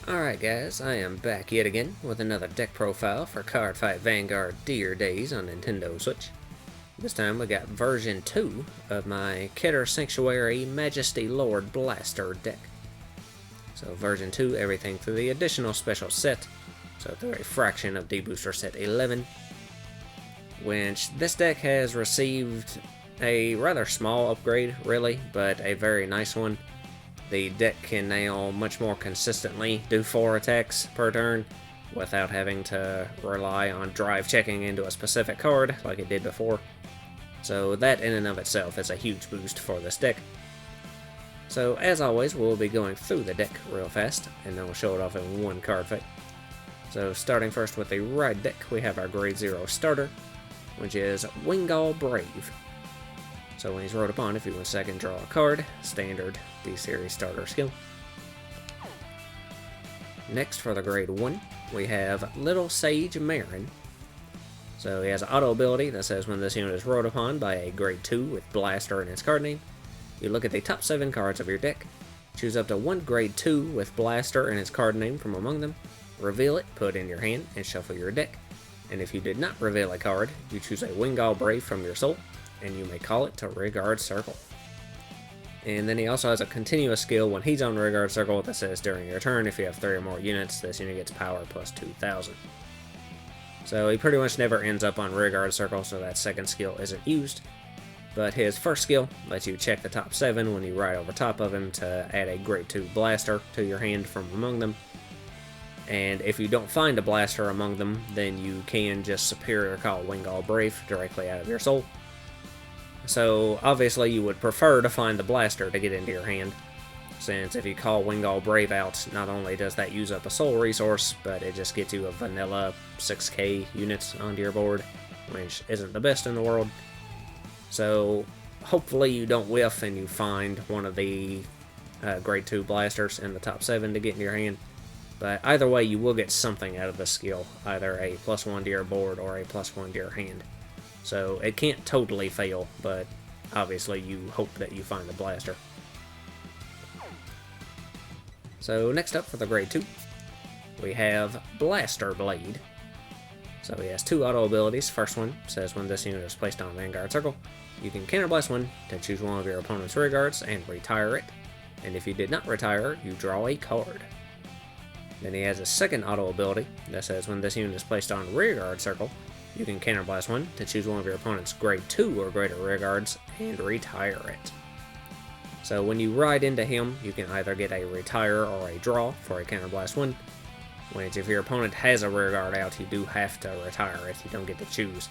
Alright guys, I am back yet again with another deck profile for Cardfight Vanguard Dear Days on Nintendo Switch. This time we got version 2 of my Keter Sanctuary Majesty Lord Blaster deck. So version 2, everything through the additional special set, so through a fraction of D-Booster set 11, which this deck has received a rather small upgrade really, but a very nice one. The deck can now much more consistently do 4 attacks per turn without having to rely on drive checking into a specific card like it did before. So that in and of itself is a huge boost for this deck. So as always, we'll be going through the deck real fast and then we'll show it off in one card fight. So starting first with the Ride deck, we have our Grade 0 starter, which is Vanguard Brave. So when he's rode upon, if you 1 second draw a card, standard D-Series starter skill. Next for the Grade 1, we have Little Sage Marin. So he has an auto ability that says when this unit is rode upon by a Grade 2 with Blaster in its card name, you look at the top 7 cards of your deck, choose up to 1 Grade 2 with Blaster in its card name from among them, reveal it, put it in your hand, and shuffle your deck. And if you did not reveal a card, you choose a Vanguard Brave from your soul, and you may call it to Vanguard Circle. And then he also has a continuous skill when he's on Vanguard Circle that says during your turn, if you have 3 or more units, this unit gets power plus 2,000. So he pretty much never ends up on Vanguard Circle, so that second skill isn't used. But his first skill lets you check the top 7 when you ride over top of him to add a Grade 2 Blaster to your hand from among them. And if you don't find a Blaster among them, then you can just Superior Call Vanguard Brave directly out of your soul. So obviously you would prefer to find the Blaster to get into your hand, since if you call Vanguard Brave out, not only does that use up a soul resource, but it just gets you a vanilla 6k units onto your board, which isn't the best in the world. So hopefully you don't whiff and you find one of the Grade 2 Blasters in the top 7 to get in your hand. But either way, you will get something out of this skill, either a +1 to your board or a +1 to your hand. So it can't totally fail, but obviously you hope that you find the Blaster. So next up for the Grade 2, we have Blaster Blade. So he has 2 auto abilities. First one says when this unit is placed on Vanguard Circle, you can counterblast one to choose one of your opponent's rearguards and retire it. And if you did not retire, you draw a card. Then he has a second auto ability that says when this unit is placed on Rearguard Circle, you can counterblast one to choose one of your opponent's Grade 2 or greater rearguards and retire it. So when you ride into him, you can either get a retire or a draw for a counterblast one, which if your opponent has a rearguard out, you do have to retire it, you don't get to choose.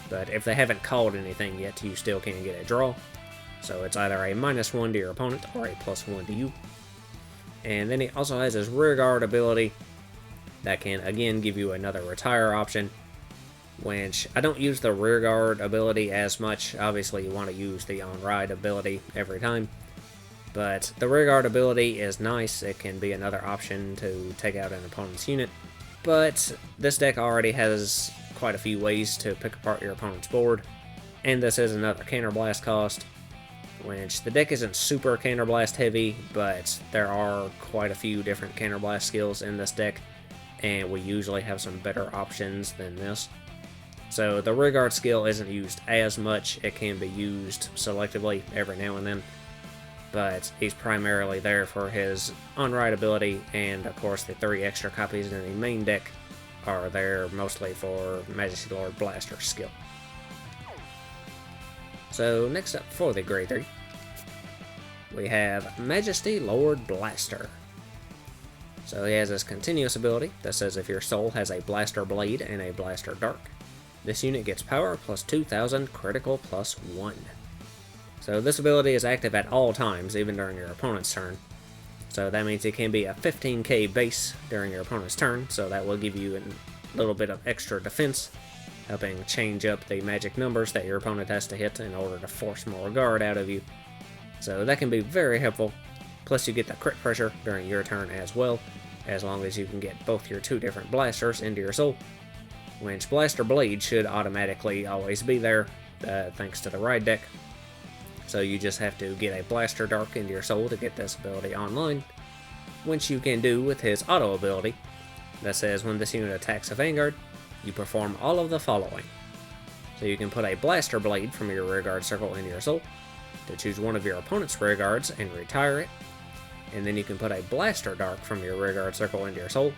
But if they haven't called anything yet, you still can get a draw. So it's either a -1 to your opponent or a +1 to you. And then he also has his rearguard ability that can again give you another retire option, which I don't use the rearguard ability as much. Obviously you want to use the on-ride ability every time, but the rearguard ability is nice. It can be another option to take out an opponent's unit, but this deck already has quite a few ways to pick apart your opponent's board, and this is another counterblast cost, which the deck isn't super counterblast heavy, but there are quite a few different counterblast skills in this deck, and we usually have some better options than this. So the rearguard skill isn't used as much. It can be used selectively every now and then, but he's primarily there for his on-ride ability, and of course the 3 extra copies in the main deck are there mostly for Majesty Lord Blaster skill. So next up for the Grade 3, we have Majesty Lord Blaster. So he has this continuous ability that says if your soul has a Blaster Blade and a Blaster Dark, this unit gets power plus 2,000, critical plus 1. So this ability is active at all times, even during your opponent's turn. So that means it can be a 15k base during your opponent's turn, so that will give you a little bit of extra defense, helping change up the magic numbers that your opponent has to hit in order to force more guard out of you. So that can be very helpful. Plus you get the crit pressure during your turn as well, as long as you can get both your 2 different blasters into your soul, which Blaster Blade should automatically always be there, thanks to the Ride deck. So you just have to get a Blaster Dark into your soul to get this ability online, which you can do with his auto ability that says when this unit attacks a Vanguard, you perform all of the following. So you can put a Blaster Blade from your rearguard circle into your soul, to choose one of your opponent's rearguards and retire it, and then you can put a Blaster Dart from your rearguard circle into your soul,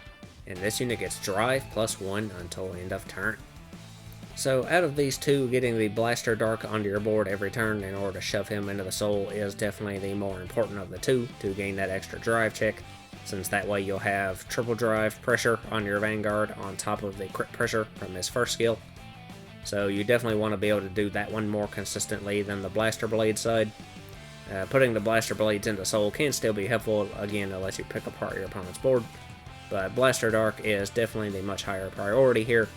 and this unit gets drive +1 until end of turn. So out of these two, getting the Blaster Dart onto your board every turn in order to shove him into the soul is definitely the more important of the two to gain that extra drive check, since that way you'll have triple drive pressure on your Vanguard on top of the crit pressure from his first skill. So you definitely want to be able to do that one more consistently than the Blaster Blade side. Putting the Blaster Blades into soul can still be helpful, again, to let you pick apart your opponent's board, but Blaster Dart is definitely the much higher priority here.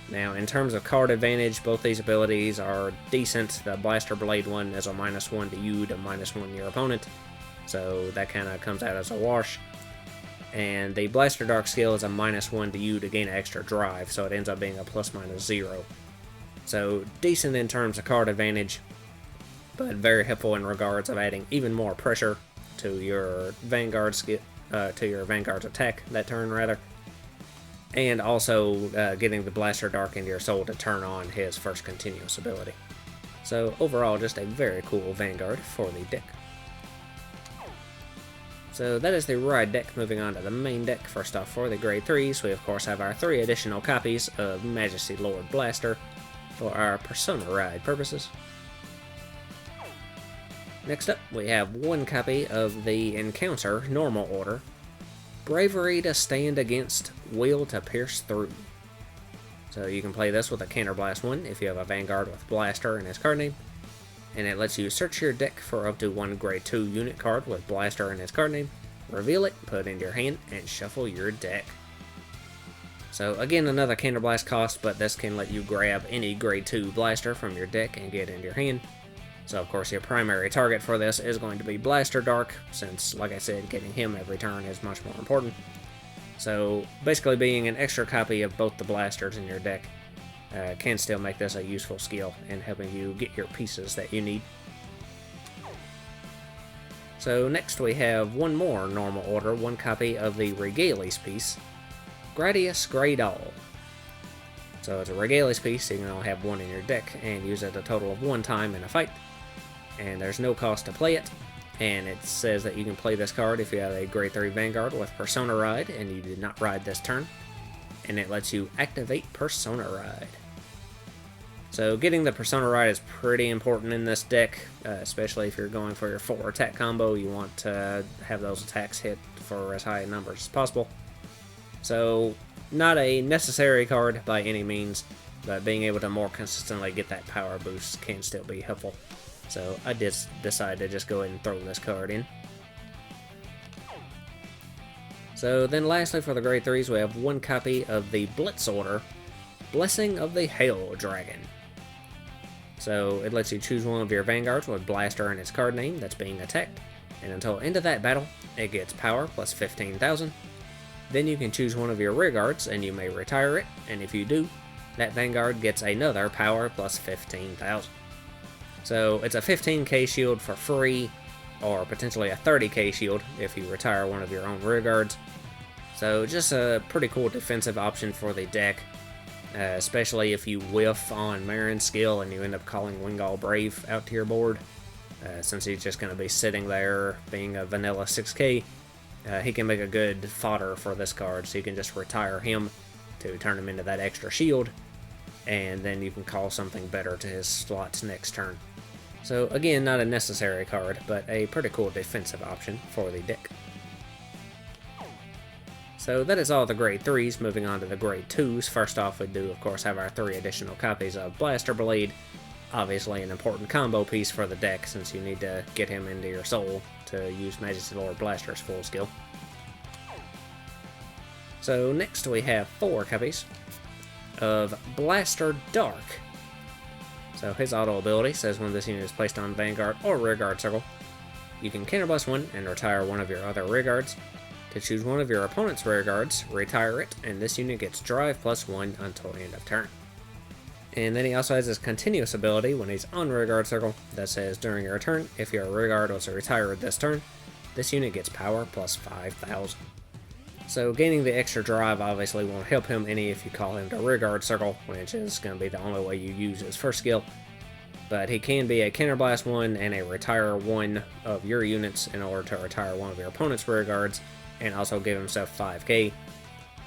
Now, in terms of card advantage, both these abilities are decent. The Blaster Blade one is a -1 to you to -1 your opponent, so that kind of comes out as a wash. And the Blaster Dart skill is a -1 to you to gain an extra drive, so it ends up being a ±0. So So in terms of card advantage, but very helpful in regards of adding even more pressure to your Vanguard to your Vanguard's attack that turn rather. And also getting the Blaster Dart into your soul to turn on his first continuous ability. So overall, just a very cool Vanguard for the deck. So that is the Ride deck. Moving on to the main deck. First off, for the Grade 3s, we of course have our 3 additional copies of Majesty Lord Blaster for our Persona Ride purposes. Next up, we have 1 copy of the Encounter Normal Order, Bravery to Stand Against, Will to Pierce Through. So you can play this with a Counterblast 1 if you have a Vanguard with Blaster in his card name, and it lets you search your deck for up to 1 Grade 2 unit card with Blaster in its card name, reveal it, put it into your hand, and shuffle your deck. So again, another Counterblast cost, but this can let you grab any Grade 2 Blaster from your deck and get it into your hand. So of course your primary target for this is going to be Blaster Dart, since like I said, getting him every turn is much more important. So basically being an extra copy of both the blasters in your deck can still make this a useful skill in helping you get your pieces that you need. So next we have 1 more normal order, 1 copy of the Regales piece, Gradius Greydall. So it's a Regales piece, so you can only have 1 in your deck and use it a total of 1 time in a fight. And there's no cost to play it, and it says that you can play this card if you have a Grade 3 Vanguard with Persona Ride and you did not ride this turn, and it lets you activate Persona Ride. So getting the Persona Ride is pretty important in this deck, especially if you're going for your 4 attack combo. You want to have those attacks hit for as high numbers as possible. So not a necessary card by any means, but being able to more consistently get that power boost can still be helpful. So I did decide to just go ahead and throw this card in. So then lastly for the Grade 3s, we have 1 copy of the Blitz Order, Blessing of the Hail Dragon. So it lets you choose one of your Vanguards with Blaster in its card name that's being attacked, and until end of that battle, it gets power plus 15,000. Then you can choose one of your rearguards and you may retire it, and if you do, that Vanguard gets another power plus 15,000. So it's a 15k shield for free, or potentially a 30k shield if you retire one of your own rearguards. So just a pretty cool defensive option for the deck, especially if you whiff on Marin's skill and you end up calling Wingal Brave out to your board. Since he's just going to be sitting there being a vanilla 6k, he can make a good fodder for this card, so you can just retire him to turn him into that extra shield, and then you can call something better to his slots next turn. So again, not a necessary card, but a pretty cool defensive option for the deck. So that is all the Grade 3s. Moving on to the Grade 2s. First off, we do of course have our 3 additional copies of Blaster Blade. Obviously an important combo piece for the deck, since you need to get him into your soul to use Majesty Lord Blaster's full skill. So next we have 4 copies of Blaster Dark. So his auto ability says when this unit is placed on Vanguard or Rearguard circle, you can Counterblast 1 and retire one of your other rearguards. To choose one of your opponent's rearguards, retire it, and this unit gets drive +1 until end of turn. And then he also has his continuous ability when he's on Rearguard circle that says during your turn, if your rearguard was retired this turn, this unit gets power plus 5,000. So gaining the extra drive obviously won't help him any if you call him to rearguard circle, which is going to be the only way you use his first skill. But he can be a counterblast 1 and a retire 1 of your units in order to retire one of your opponent's rearguards, and also give himself 5k.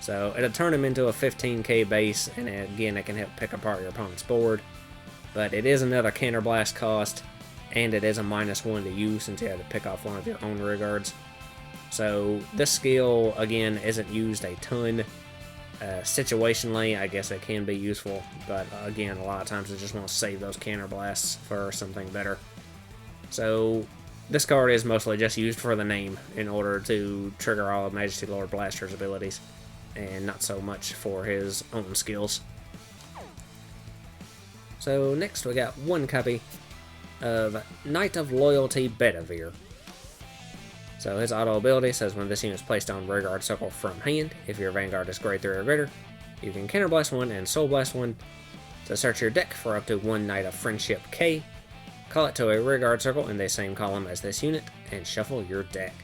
So it'll turn him into a 15k base, and again it can help pick apart your opponent's board. But it is another counterblast cost, and it is a -1 to you since you have to pick off one of your own rearguards. So this skill, again, isn't used a ton. Situationally, I guess it can be useful, but again, a lot of times I just want to save those counterblasts for something better. So this card is mostly just used for the name in order to trigger all of Majesty Lord Blaster's abilities, and not so much for his own skills. So next we got one copy of Knight of Loyalty Bedivere. So his auto ability says when this unit is placed on rearguard circle from hand, if your Vanguard is grade 3 or greater, you can counterblast 1 and soul blast 1 to search your deck for up to one Knight of Friendship K, call it to a rearguard circle in the same column as this unit, and shuffle your deck.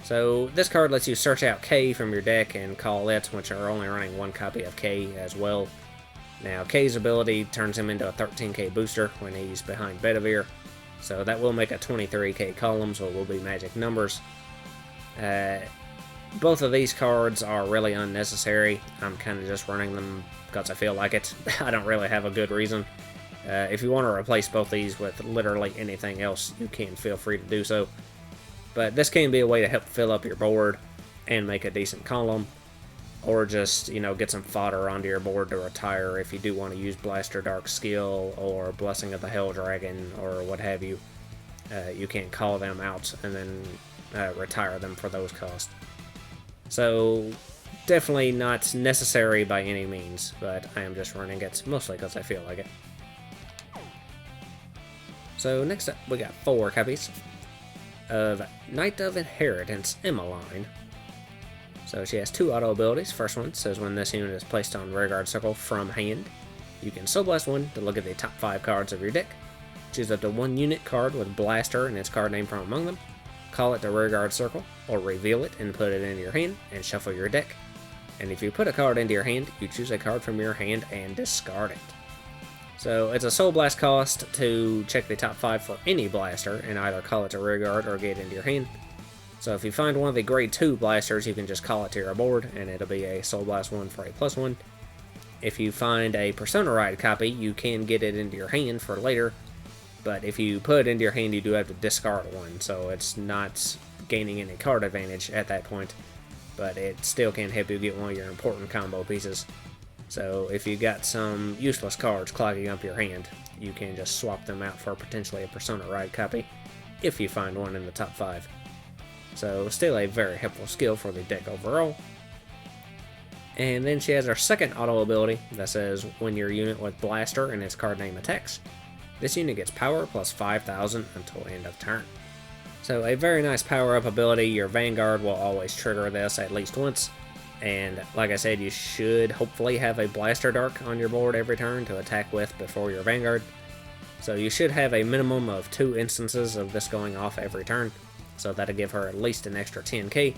So this card lets you search out K from your deck and call it, which are only running one copy of K as well. Now K's ability turns him into a 13k booster when he's behind Bedivere, so that will make a 23k column, so it will be magic numbers. Both of these cards are really unnecessary. I'm kind of just running them because I feel like it. I don't really have a good reason. If you want to replace both these with literally anything else, you can feel free to do so. But this can be a way to help fill up your board and make a decent column, or just, you know, get some fodder onto your board to retire if you do want to use Blaster Dark skill or Blessing of the Hell Dragon or what have you. You can call them out and then retire them for those costs. So definitely not necessary by any means, but I am just running it mostly because I feel like it. So next up we got 4 copies of Knight of Inheritance Emmeline. So she has 2 auto abilities. First one says when this unit is placed on rearguard circle from hand, you can soul blast 1 to look at the top 5 cards of your deck. Choose up to 1 unit card with Blaster and its card name from among them. Call it to rearguard circle, or reveal it and put it into your hand, and shuffle your deck. And if you put a card into your hand, you choose a card from your hand and discard it. So it's a soul blast cost to check the top 5 for any blaster, and either call it to rearguard or get it into your hand. So if you find one of the grade 2 blasters, you can just call it to your board, and it'll be a soul blast 1 for a +1. If you find a Persona Ride copy, you can get it into your hand for later, but if you put it into your hand, you do have to discard 1, so it's not gaining any card advantage at that point, but it still can help you get one of your important combo pieces. So if you got some useless cards clogging up your hand, you can just swap them out for potentially a Persona Ride copy, if you find one in the top 5. So still a very helpful skill for the deck overall. And then she has her second auto ability that says when your unit with Blaster and its card name attacks, this unit gets power plus 5,000 until end of turn. So a very nice power up ability. Your Vanguard will always trigger this at least once. And like I said, you should hopefully have a Blaster Dark on your board every turn to attack with before your Vanguard. So you should have a minimum of 2 instances of this going off every turn. So that'll give her at least an extra 10k.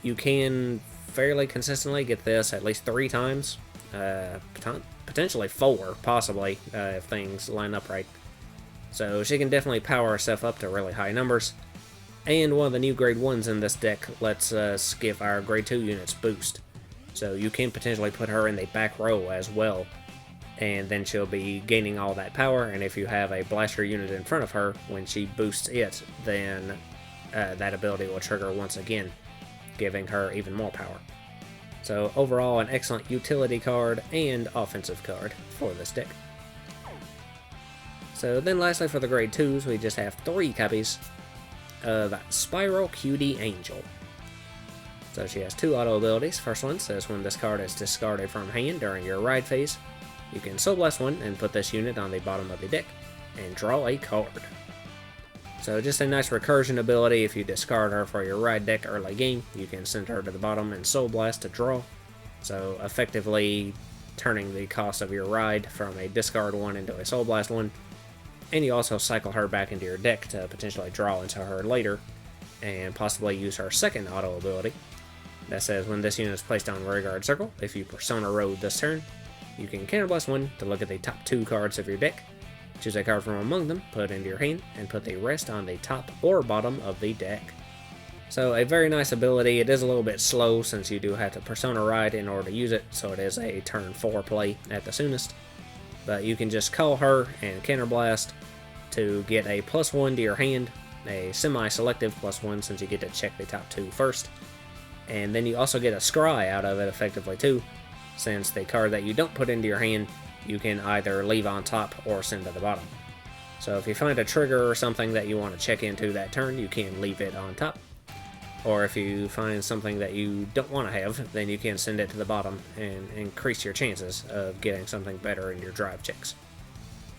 You can fairly consistently get this at least 3 times, potentially 4, possibly, if things line up right. So she can definitely power herself up to really high numbers. And one of the new grade 1s in this deck lets us give our grade 2 units boost. So you can potentially put her in the back row as well, and then she'll be gaining all that power, and if you have a blaster unit in front of her, when she boosts it, then that ability will trigger once again, giving her even more power. So overall, an excellent utility card and offensive card for this deck. So then lastly for the grade 2s, we just have 3 copies of Spiral Cutie Angel. So she has 2 auto abilities. First one says when this card is discarded from hand during your ride phase, you can soul blast 1 and put this unit on the bottom of the deck and draw a card. So just a nice recursion ability. If you discard her for your ride deck early game, you can send her to the bottom and soul blast to draw. So effectively turning the cost of your ride from a discard 1 into a soul blast 1. and you also cycle her back into your deck to potentially draw into her later, and possibly use her second auto ability that says when this unit is placed on rearguard circle, if you Persona Road this turn, you can counterblast 1 to look at the top 2 cards of your deck, choose a card from among them, put it into your hand, and put the rest on the top or bottom of the deck. So a very nice ability. It is a little bit slow since you do have to Persona Ride in order to use it, so it is a turn 4 play at the soonest. But you can just call her and counterblast to get a +1 to your hand, a semi-selective +1 since you get to check the top 2 first. And then you also get a scry out of it effectively too, since the card that you don't put into your hand, you can either leave on top or send to the bottom. So if you find a trigger or something that you want to check into that turn, you can leave it on top. Or if you find something that you don't want to have, then you can send it to the bottom and increase your chances of getting something better in your drive checks.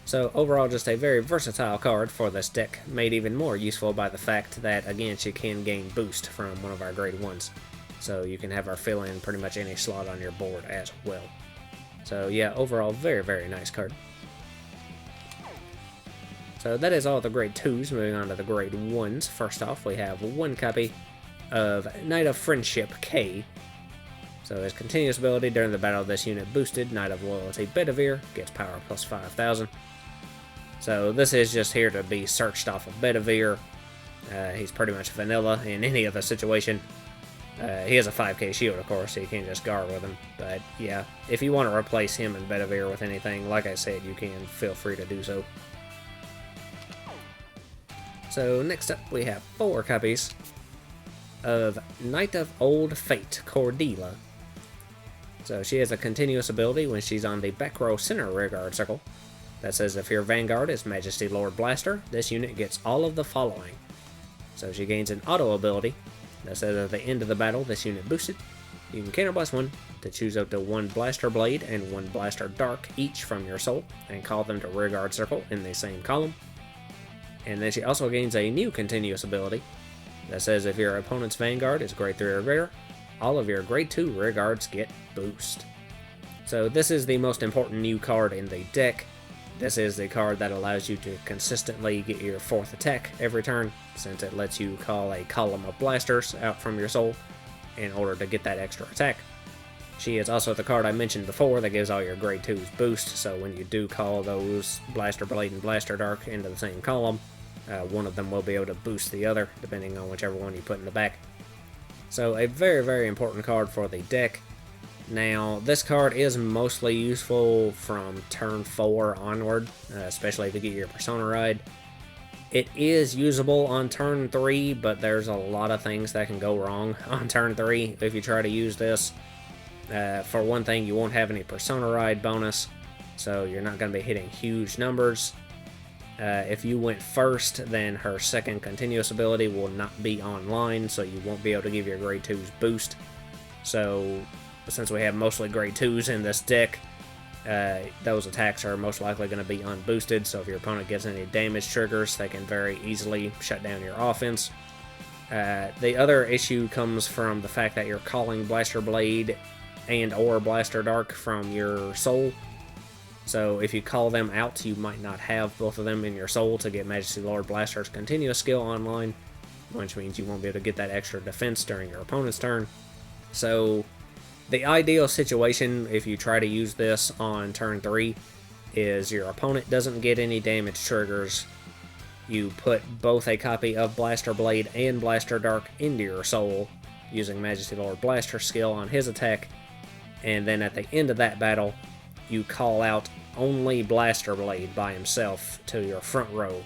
So overall, just a very versatile card for this deck, made even more useful by the fact that, again, she can gain boost from one of our grade 1s. So you can have her fill in pretty much any slot on your board as well. So yeah, overall, very, very nice card. So that is all the grade 2s. Moving on to the grade 1s. First off, we have 1 copy of Knight of Friendship K. So his continuous ability during the battle of this unit boosted, Knight of Loyalty Bedivere, gets power plus 5,000. So this is just here to be searched off of Bedivere. He's pretty much vanilla in any other situation. He has a 5k shield, of course, so you can't just guard with him. But yeah, if you want to replace him and Bedivere with anything, like I said, you can feel free to do so. So next up, we have 4 copies of Knight of Old Fate, Cordelia. So she has a continuous ability when she's on the back row center rearguard circle that says if your Vanguard is Majesty Lord Blaster, this unit gets all of the following. So she gains an auto ability that says at the end of the battle, this unit boosted. You can counterblast 1 to choose up to 1 Blaster Blade and 1 Blaster Dark each from your soul and call them to rearguard circle in the same column. And then she also gains a new continuous ability that says if your opponent's Vanguard is grade 3 or greater, all of your grade 2 rearguards get boost. So this is the most important new card in the deck. This is the card that allows you to consistently get your 4th attack every turn, since it lets you call a column of blasters out from your soul in order to get that extra attack. She is also the card I mentioned before that gives all your grade 2s boost, so when you do call those Blaster Blade and Blaster Dark into the same column, one of them will be able to boost the other, depending on whichever one you put in the back. So a very, very important card for the deck. Now, this card is mostly useful from turn 4 onward, especially if you get your Persona Ride. It is usable on turn 3, but there's a lot of things that can go wrong on turn 3 if you try to use this. For one thing, you won't have any Persona Ride bonus, so you're not going to be hitting huge numbers. If you went first, then her second continuous ability will not be online, so you won't be able to give your grade 2s boost. So since we have mostly grade 2s in this deck, those attacks are most likely going to be unboosted, so if your opponent gets any damage triggers, they can very easily shut down your offense. The other issue comes from the fact that you're calling Blaster Blade and or Blaster Dark from your soul. So if you call them out, you might not have both of them in your soul to get Majesty Lord Blaster's continuous skill online, which means you won't be able to get that extra defense during your opponent's turn. So the ideal situation, if you try to use this on turn 3, is your opponent doesn't get any damage triggers. You put both a copy of Blaster Blade and Blaster Dark into your soul, using Majesty Lord Blaster's skill on his attack, and then at the end of that battle, you call out only Blaster Blade by himself to your front row,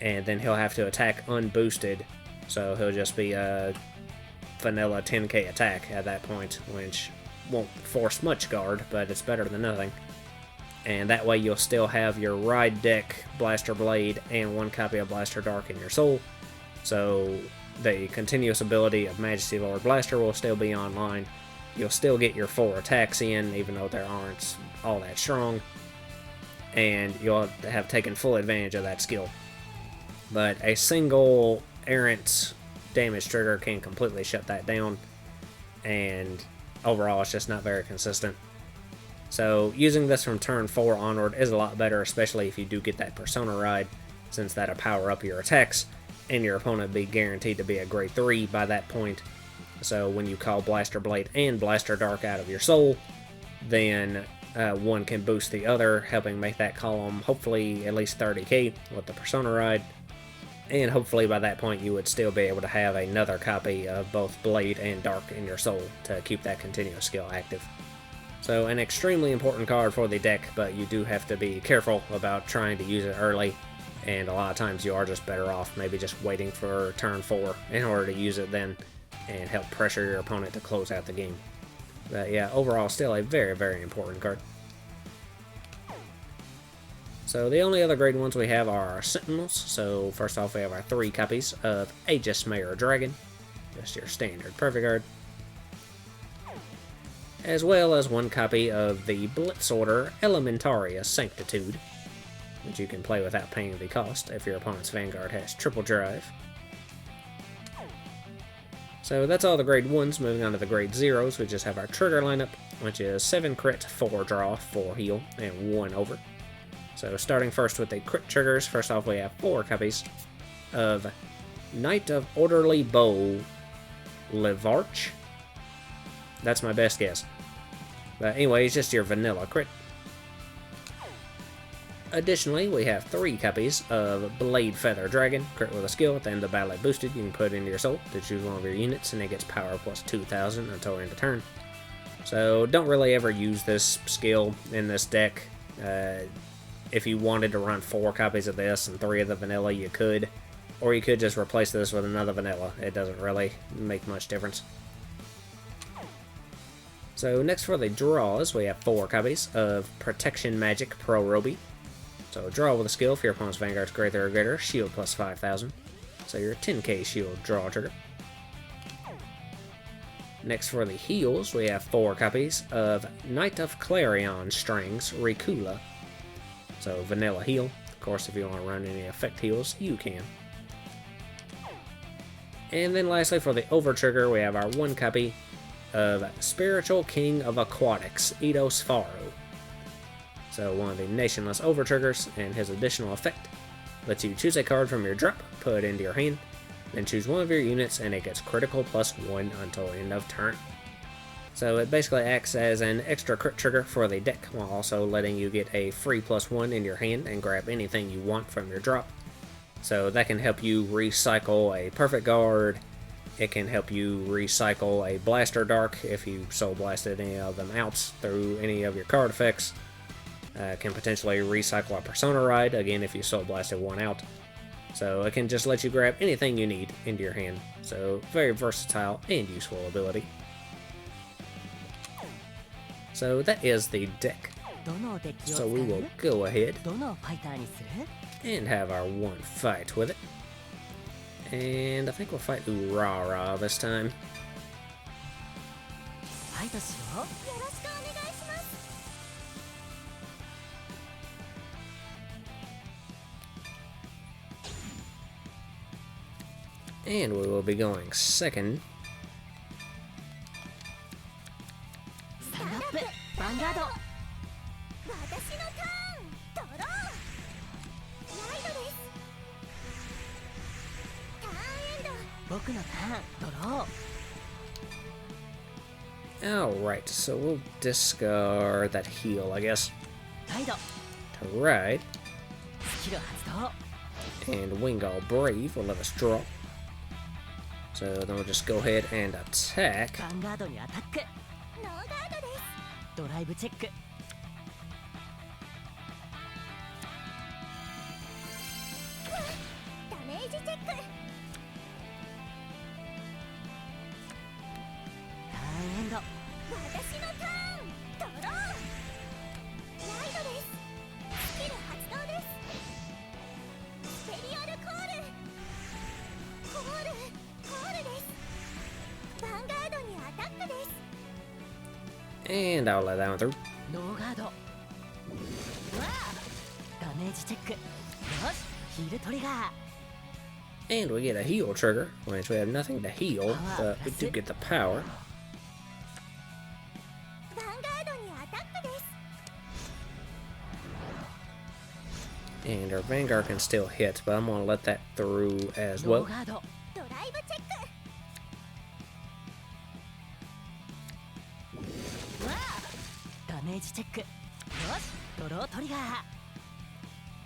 and then he'll have to attack unboosted, so he'll just be a vanilla 10k attack at that point, which won't force much guard, but it's better than nothing. And that way you'll still have your Ride deck, Blaster Blade, and 1 copy of Blaster Dark in your soul, so the continuous ability of Majesty Lord Blaster will still be online. You'll still get your 4 attacks in, even though they aren't all that strong, and you'll have taken full advantage of that skill. But a single errant damage trigger can completely shut that down, and overall it's just not very consistent. So using this from turn 4 onward is a lot better, especially if you do get that Persona ride, since that'll power up your attacks, and your opponent be guaranteed to be a grade 3 by that point. So when you call Blaster Blade and Blaster Dark out of your soul, then one can boost the other, helping make that column hopefully at least 30k with the Persona ride. And hopefully by that point you would still be able to have another copy of both Blade and Dark in your soul to keep that continuous skill active. So an extremely important card for the deck, but you do have to be careful about trying to use it early, and a lot of times you are just better off maybe just waiting for turn 4 in order to use it then, and help pressure your opponent to close out the game. But yeah, overall still a very, very important card. So the only other grade ones we have are our Sentinels. So first off we have our 3 copies of Aegis Mayor Dragon, just your standard perfect card, as well as 1 copy of the Blitz Order Elementaria Sanctitude, which you can play without paying the cost if your opponent's Vanguard has triple drive. So that's all the grade 1s. Moving on to the grade 0s, we just have our trigger lineup, which is 7 crit, 4 draw, 4 heal, and 1 over. So starting first with the crit triggers, first off we have 4 copies of Knight of Orderly Bow Levarch. That's my best guess. But anyway, it's just your vanilla crit. Additionally, we have 3 copies of Blade Feather Dragon, crit with a skill. At the end of battle it boosted, you can put it into your soul to choose one of your units, and it gets power plus 2,000 until end of turn. So don't really ever use this skill in this deck. If you wanted to run 4 copies of this and 3 of the vanilla, you could. Or you could just replace this with another vanilla. It doesn't really make much difference. So next for the draws, we have 4 copies of Protection Magic Pro Roby. So draw with a skill if your opponent's Vanguard's greater or greater, shield plus 5,000. So your 10k shield draw trigger. Next for the heals, we have 4 copies of Knight of Clarion Strings Ricula. So vanilla heal. Of course, if you want to run any effect heals, you can. And then lastly for the over trigger, we have our 1 copy of Spiritual King of Aquatics, Eidos Faro. So one of the nationless over triggers, and his additional effect lets you choose a card from your drop, put it into your hand, then choose one of your units, and it gets critical plus 1 until end of turn. So it basically acts as an extra crit trigger for the deck, while also letting you get a free plus 1 in your hand and grab anything you want from your drop. So that can help you recycle a Perfect Guard. It can help you recycle a Blaster Dark if you soul blasted any of them out through any of your card effects. Can potentially recycle a Persona ride, again if you soul blasted one out. So it can just let you grab anything you need into your hand. So very versatile and useful ability. So that is the deck. So we will go ahead and have our 1 fight with it. And I think we'll fight Urara this time. And we will be going second. Vanguard. Alright, so we'll discard that heal, I guess, to ride. And Wing All Brave will let us draw. So then we'll just go ahead and attack. And I'll let that one through. And we get a heal trigger, which we have nothing to heal, but we do get the power. And our Vanguard can still hit, but I'm going to let that through as well.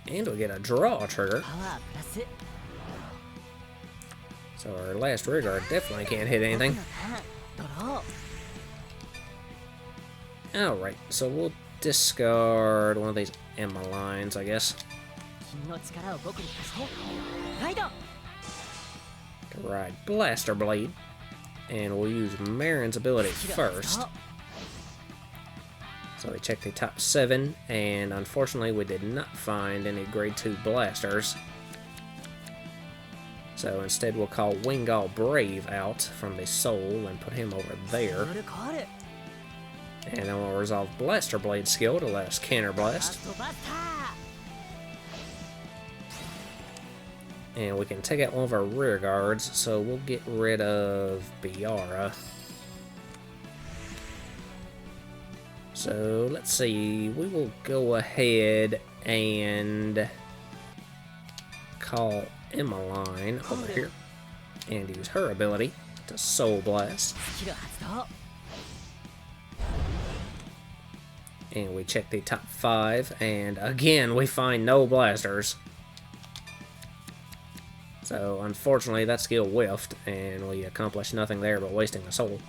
And we get a draw trigger. So our last rear guard definitely can't hit anything. Alright, so we'll discard one of these Emma lines, I guess. To ride Blaster Blade. And we'll use Marin's ability first. So we checked the top 7, and unfortunately we did not find any grade 2 blasters. So instead we'll call Wingal Brave out from the soul and put him over there. And then we'll resolve Blaster Blade skill to let us counter blast. And we can take out one of our rear guards, so we'll get rid of Biara. So let's see, we will go ahead and call Emmeline over here and use her ability to Soul Blast. And we check the top 5, and again we find no blasters. So unfortunately that skill whiffed, and we accomplished nothing there but wasting a soul.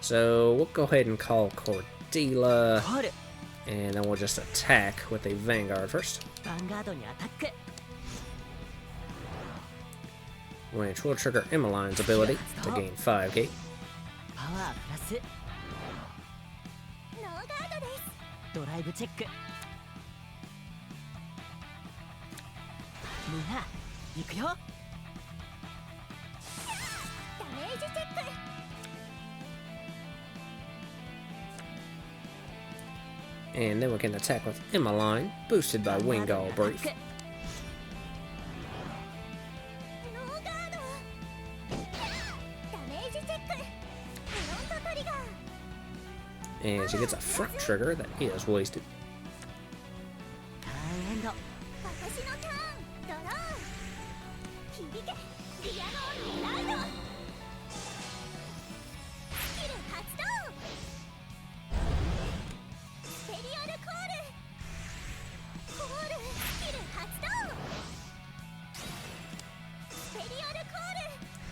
So we'll go ahead and call Cordelia, and then we'll just attack with the Vanguard first. Which will trigger Emmeline's ability to gain 5k. And then we can attack with Emmeline, boosted by Wingal Brave. And she gets a front trigger that is wasted.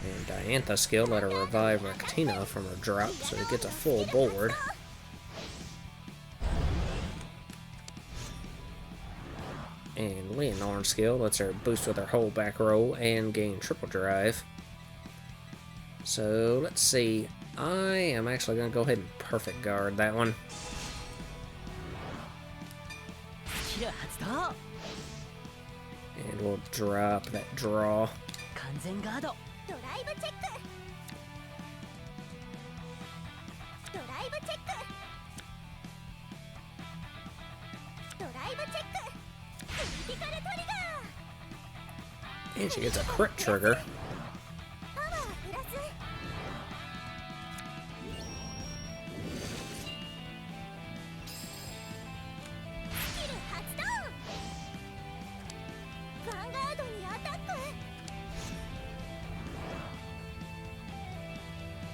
And Diantha's skill let her revive Rectina from her drop, so it gets a full board. And Leonor's skill lets her boost with her whole back row and gain triple drive. So let's see, I am actually going to go ahead and perfect guard that one. And we'll drop that draw. And she gets a crit trigger.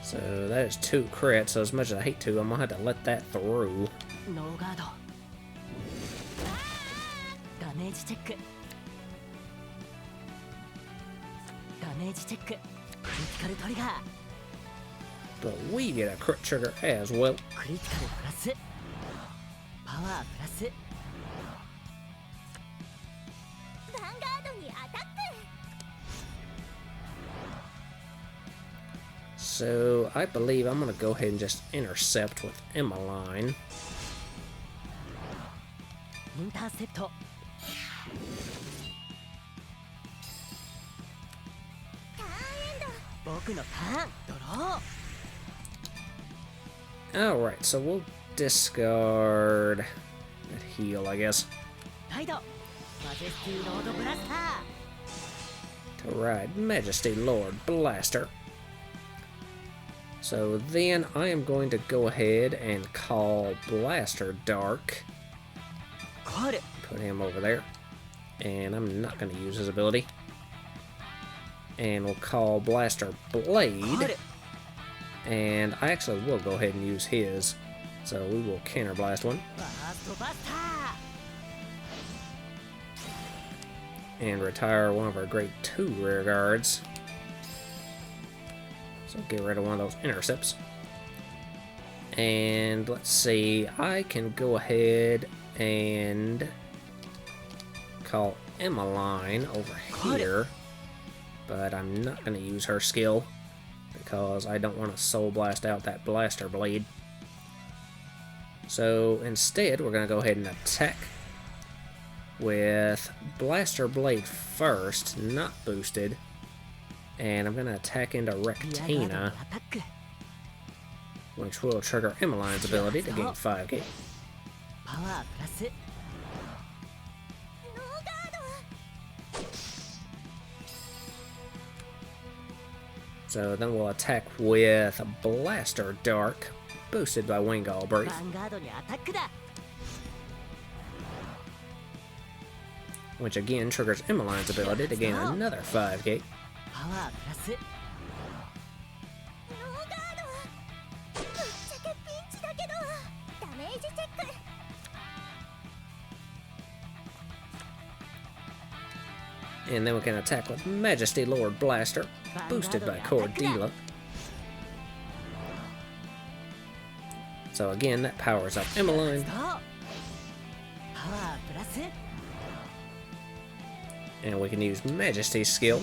So that is 2 crits, so as much as I hate to, I'm gonna have to let that through. But we get a crit trigger as well. So I believe I'm going to go ahead and just intercept with Emmeline. Alright, so we'll discard that heal, I guess. To ride Majesty Lord Blaster. So then I am going to go ahead and call Blaster Dark. Put him over there. And I'm not going to use his ability. And we'll call Blaster Blade. And I actually will go ahead and use his. So we will counter blast one. And retire one of our grade 2 rear guards. So get rid of one of those intercepts. And let's see, I can go ahead and call Emmeline over here. But I'm not going to use her skill because I don't want to soul blast out that Blaster Blade. So instead, we're going to go ahead and attack with Blaster Blade first, not boosted. And I'm going to attack into Rectina, which will trigger Emmeline's ability to gain 5k. So then we'll attack with Blaster Dark, boosted by Vanguard Brief. Which again triggers Emmeline's ability to gain another 5k. And then we can attack with Majesty Lord Blaster, boosted by Cordelia. So again, that powers up Emmeline. And we can use Majesty's skill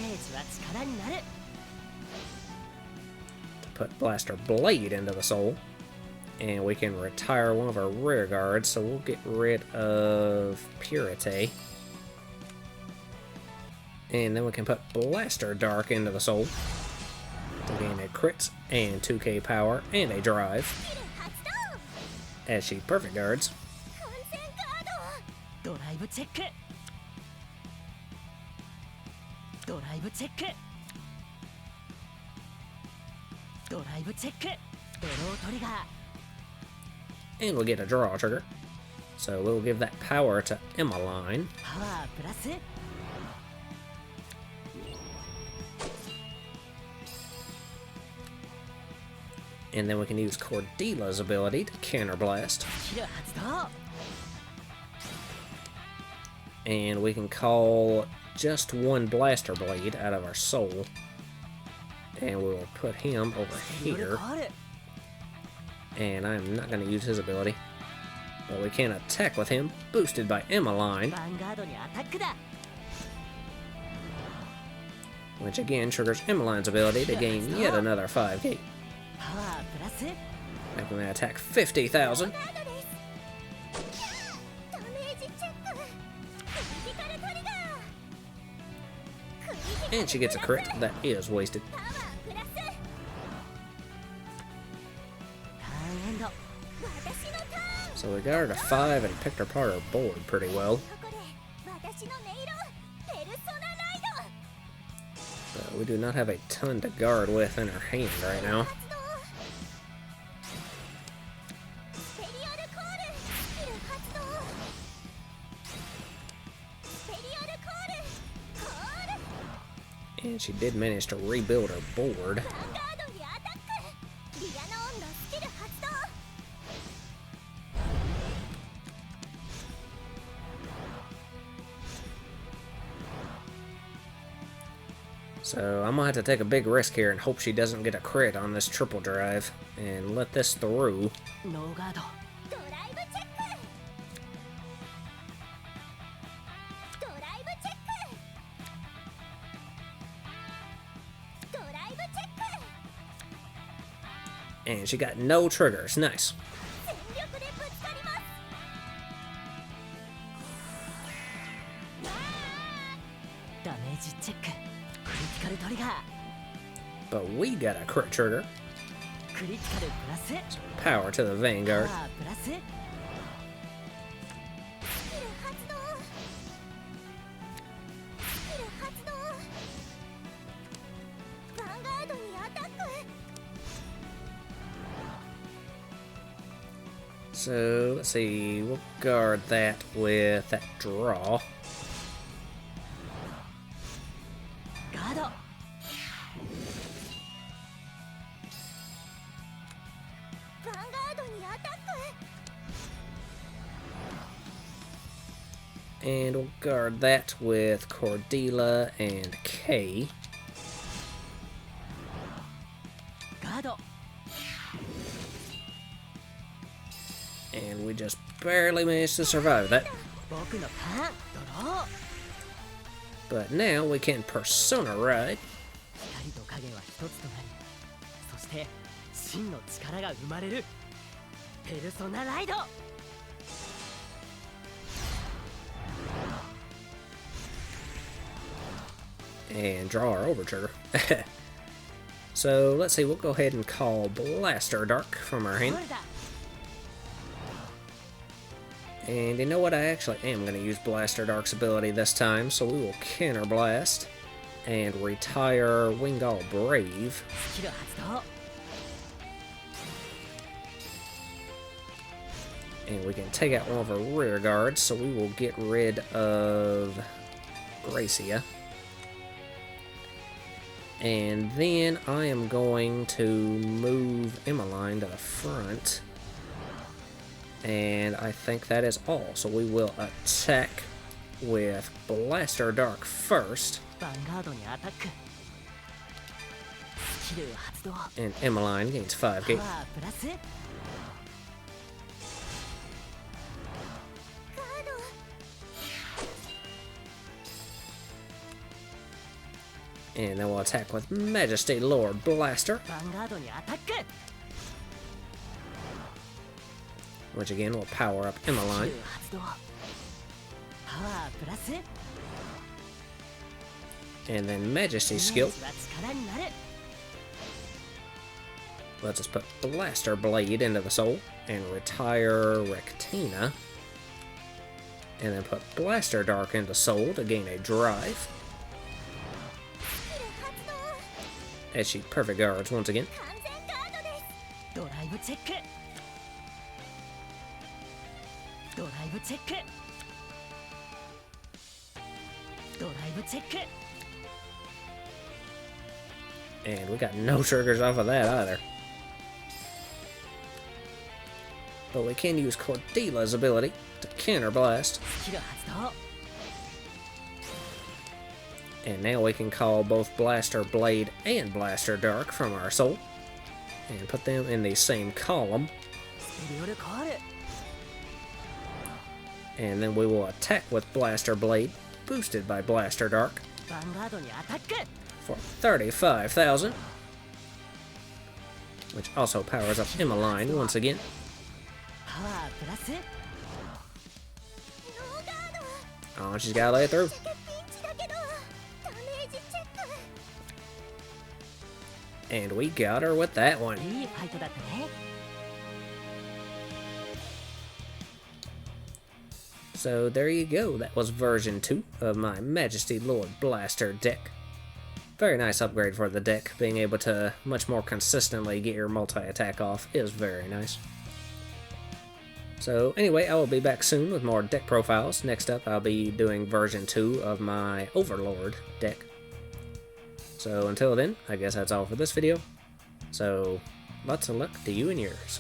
to put Blaster Blade into the soul. And we can retire one of our rear guards, so we'll get rid of Purity. And then we can put Blaster Dark into the soul to gain a crit and 2k power and a drive, as she perfect guards. And we'll get a draw trigger, so we'll give that power to Emmeline. And then we can use Cordelia's ability to counterblast. And we can call just one Blaster Blade out of our soul. And we will put him over here. And I'm not going to use his ability. But we can attack with him, boosted by Emmeline. Which again triggers Emmeline's ability to gain yet another 5k. Making that attack 50,000. And she gets a crit that is wasted. So we got her to 5 and picked her part of her board pretty well. But we do not have a ton to guard with in her hand right now. And she did manage to rebuild her board. So I'm gonna have to take a big risk here and hope she doesn't get a crit on this triple drive and let this through. And she got no triggers. Nice. But we got a crit trigger. So power to the Vanguard. So, let's see, we'll guard that with that draw. And we'll guard that with Cordelia and K. And we just barely managed to survive that. But now we can Persona Ride. And draw our overture. So let's see, we'll go ahead and call Blaster Dark from our hand. And you know what, I actually am going to use Blaster Dark's ability this time, so we will Counter Blast and retire Wingal Brave. And we can take out one of our rear guards, so we will get rid of Gracia. And then I am going to move Emmeline to the front. And I think that is all. So we will attack with Blaster Dark first. And Emmeline gains 5k. And then we'll attack with Majesty Lord Blaster. Which again will power up Emmeline. And then Majesty's skill. Let's just put Blaster Blade into the soul and retire Rectina. And then put Blaster Dark into soul to gain a drive. As she perfect guards once again. And we got no triggers off of that either. But we can use Cordelia's ability to Counter Blast. And now we can call both Blaster Blade and Blaster Dark from our soul. And put them in the same column. And then we will attack with Blaster Blade, boosted by Blaster Dark, for 35,000. Which also powers up Emmeline once again. Oh, she's gotta lay it through. And we got her with that one. So there you go, that was version 2 of my Majesty Lord Blaster deck. Very nice upgrade for the deck. Being able to much more consistently get your multi-attack off is very nice. So anyway, I will be back soon with more deck profiles. Next up, I'll be doing version 2 of my Overlord deck. So until then, I guess that's all for this video. So lots of luck to you and yours.